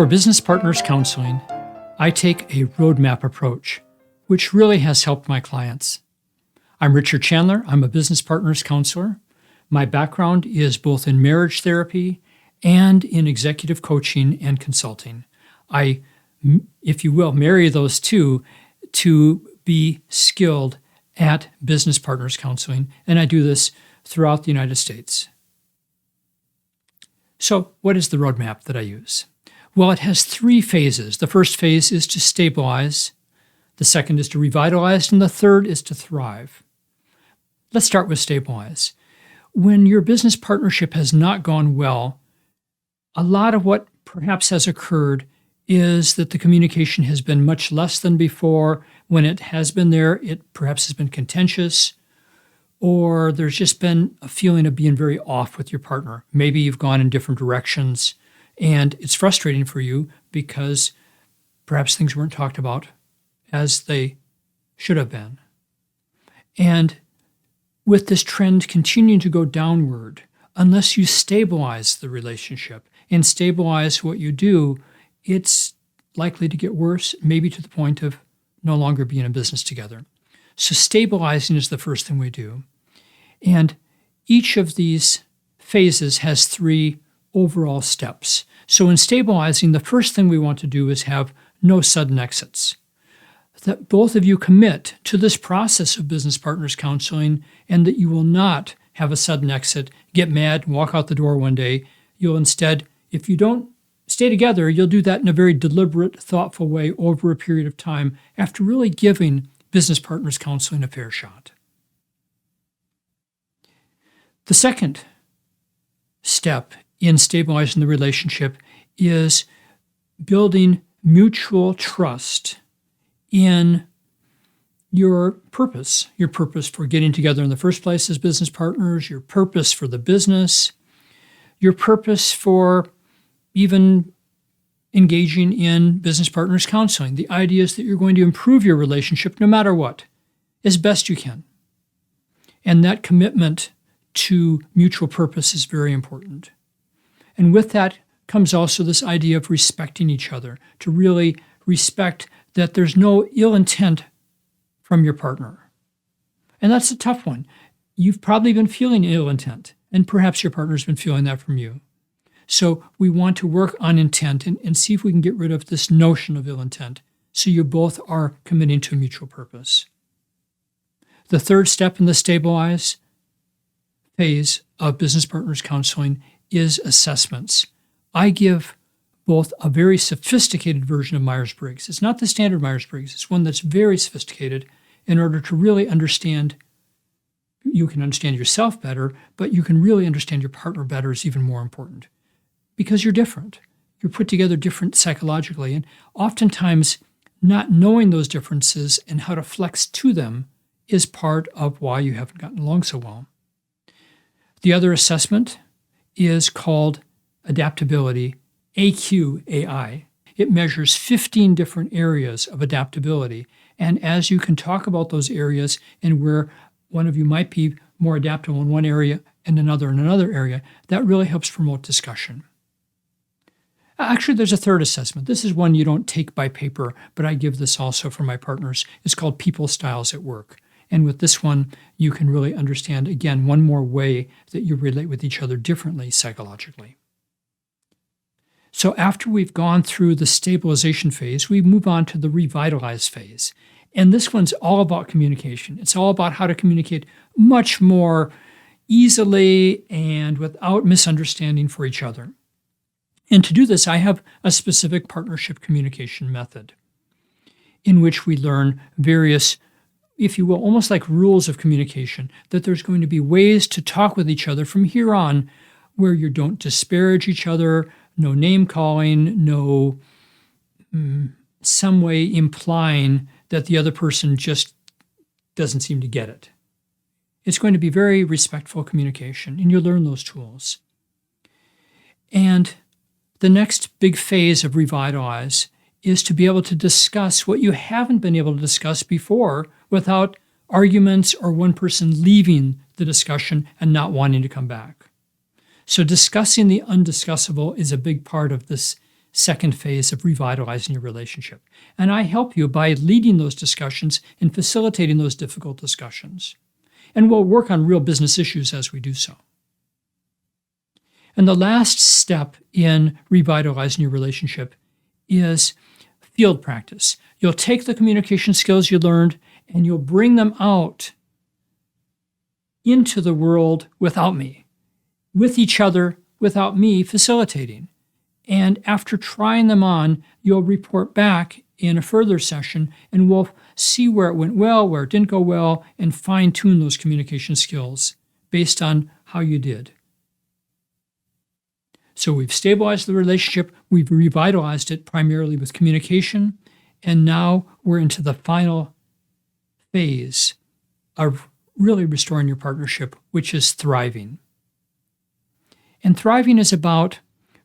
For business partners counseling, I take a roadmap approach, which really has helped my clients. I'm Richard Chandler. I'm a business partners counselor. My background is both in marriage therapy and in executive coaching and consulting. I, if you will, marry those two to be skilled at business partners counseling, and I do this throughout the United States. So, what is the roadmap that I use? Well, it has 3 phases. The first phase is to stabilize, the second is to revitalize, and the third is to thrive. Let's start with stabilize. When your business partnership has not gone well, a lot of what perhaps has occurred is that the communication has been much less than before. When it has been there, it perhaps has been contentious, or there's just been a feeling of being very off with your partner. Maybe you've gone in different directions, and it's frustrating for you because perhaps things weren't talked about as they should have been. And with this trend continuing to go downward, unless you stabilize the relationship and stabilize what you do, it's likely to get worse, maybe to the point of no longer being in business together. So stabilizing is the first thing we do. And each of these phases has 3 overall steps. So in stabilizing, the first thing we want to do is have no sudden exits. That both of you commit to this process of business partners counseling, and that you will not have a sudden exit, get mad, walk out the door one day. You'll instead, if you don't stay together, you'll do that in a very deliberate, thoughtful way over a period of time after really giving business partners counseling a fair shot. The second step in stabilizing the relationship is building mutual trust in your purpose for getting together in the first place as business partners, your purpose for the business, your purpose for even engaging in business partners counseling. The idea is that you're going to improve your relationship no matter what, as best you can. And that commitment to mutual purpose is very important. And with that comes also this idea of respecting each other, to really respect that there's no ill intent from your partner. And that's a tough one. You've probably been feeling ill intent, and perhaps your partner's been feeling that from you. So we want to work on intent and see if we can get rid of this notion of ill intent, so you both are committing to a mutual purpose. The third step in the stabilize phase of business partners counseling is assessments. I give both a very sophisticated version of Myers-Briggs. It's not the standard Myers-Briggs. It's one that's very sophisticated in order to really understand. You can understand yourself better, but you can really understand your partner better is even more important because you're different. You're put together different psychologically, and oftentimes not knowing those differences and how to flex to them is part of why you haven't gotten along so well. The other assessment is called adaptability, AQAI. It measures 15 different areas of adaptability. And as you can talk about those areas and where one of you might be more adaptable in one area and another in another area, that really helps promote discussion. Actually, there's a third assessment. This is one you don't take by paper, but I give this also for my partners. It's called People Styles at Work. And with this one, you can really understand, again, one more way that you relate with each other differently psychologically. So after we've gone through the stabilization phase, we move on to the revitalize phase. And this one's all about communication. It's all about how to communicate much more easily and without misunderstanding for each other. And to do this, I have a specific partnership communication method in which we learn various, if you will, almost like rules of communication, that there's going to be ways to talk with each other from here on where you don't disparage each other, no name calling, no some way implying that the other person just doesn't seem to get it. It's going to be very respectful communication, and you'll learn those tools. And the next big phase of Revitalize is to be able to discuss what you haven't been able to discuss before without arguments or one person leaving the discussion and not wanting to come back. So discussing the undiscussable is a big part of this second phase of revitalizing your relationship. And I help you by leading those discussions and facilitating those difficult discussions. And we'll work on real business issues as we do so. And the last step in revitalizing your relationship is field practice. You'll take the communication skills you learned and you'll bring them out into the world without me, with each other, without me facilitating. And after trying them on, you'll report back in a further session and we'll see where it went well, where it didn't go well, and fine-tune those communication skills based on how you did. So we've stabilized the relationship, we've revitalized it primarily with communication, and now we're into the final phase of really restoring your partnership, which is thriving. And thriving is about,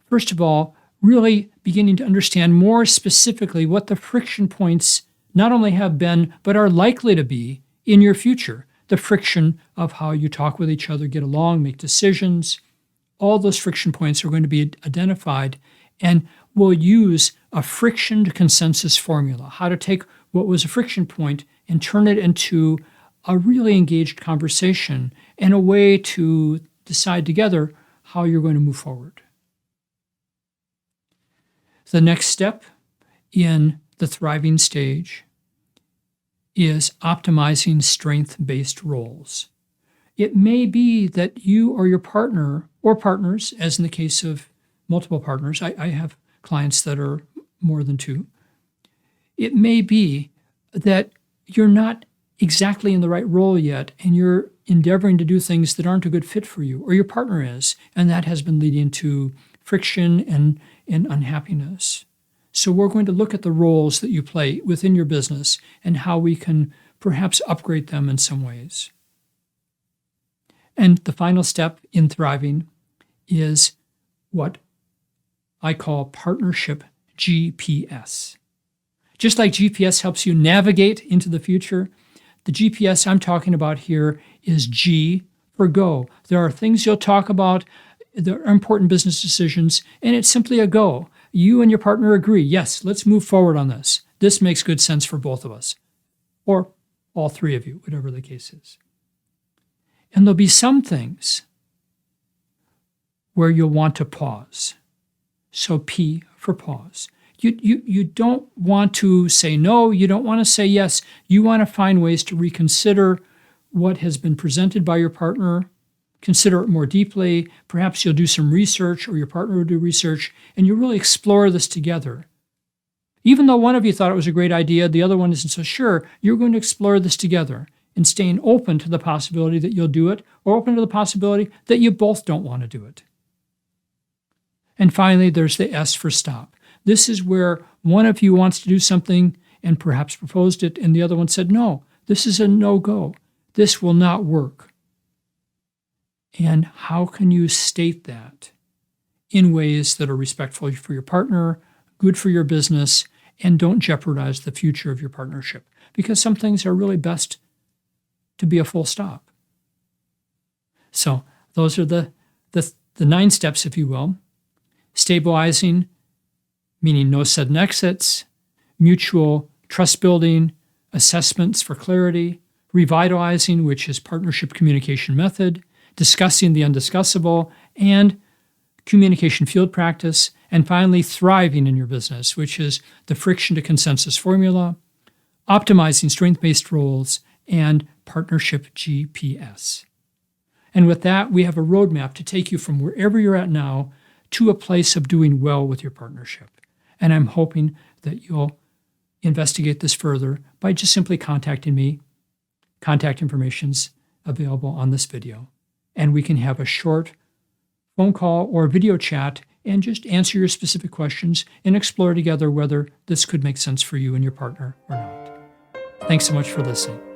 first of all, really beginning to understand more specifically what the friction points not only have been, but are likely to be in your future. The friction of how you talk with each other, get along, make decisions. All those friction points are going to be identified, and we'll use a friction to consensus formula, how to take what was a friction point and turn it into a really engaged conversation and a way to decide together how you're going to move forward. The next step in the thriving stage is optimizing strength-based roles. It may be that you or your partner, or partners, as in the case of multiple partners, I have clients that are more than two. It may be that you're not exactly in the right role yet, and you're endeavoring to do things that aren't a good fit for you, or your partner is, and that has been leading to friction and unhappiness. So we're going to look at the roles that you play within your business and how we can perhaps upgrade them in some ways. And the final step in thriving is what I call partnership GPS. Just like GPS helps you navigate into the future, the GPS I'm talking about here is G for go. There are things you'll talk about, there are important business decisions, and it's simply a go. You and your partner agree, yes, let's move forward on this. This makes good sense for both of us, or all three of you, whatever the case is. And there'll be some things where you'll want to pause. So P for pause. You don't want to say no, you don't want to say yes. You want to find ways to reconsider what has been presented by your partner, consider it more deeply. Perhaps you'll do some research, or your partner will do research, and you really explore this together. Even though one of you thought it was a great idea, the other one isn't so sure, you're going to explore this together and staying open to the possibility that you'll do it, or open to the possibility that you both don't want to do it. And finally, there's the S for stop. This is where one of you wants to do something and perhaps proposed it, and the other one said, no, this is a no-go. This will not work. And how can you state that in ways that are respectful for your partner, good for your business, and don't jeopardize the future of your partnership? Because some things are really best to be a full stop. So those are the 9 steps, if you will. Stabilizing, meaning no sudden exits, mutual trust building, assessments for clarity, revitalizing, which is partnership communication method, discussing the undiscussable, and communication field practice, and finally thriving in your business, which is the friction to consensus formula, optimizing strength-based roles, and partnership GPS. And with that, we have a roadmap to take you from wherever you're at now to a place of doing well with your partnership. And I'm hoping that you'll investigate this further by just simply contacting me. Contact information's available on this video. And we can have a short phone call or video chat and just answer your specific questions and explore together whether this could make sense for you and your partner or not. Thanks so much for listening.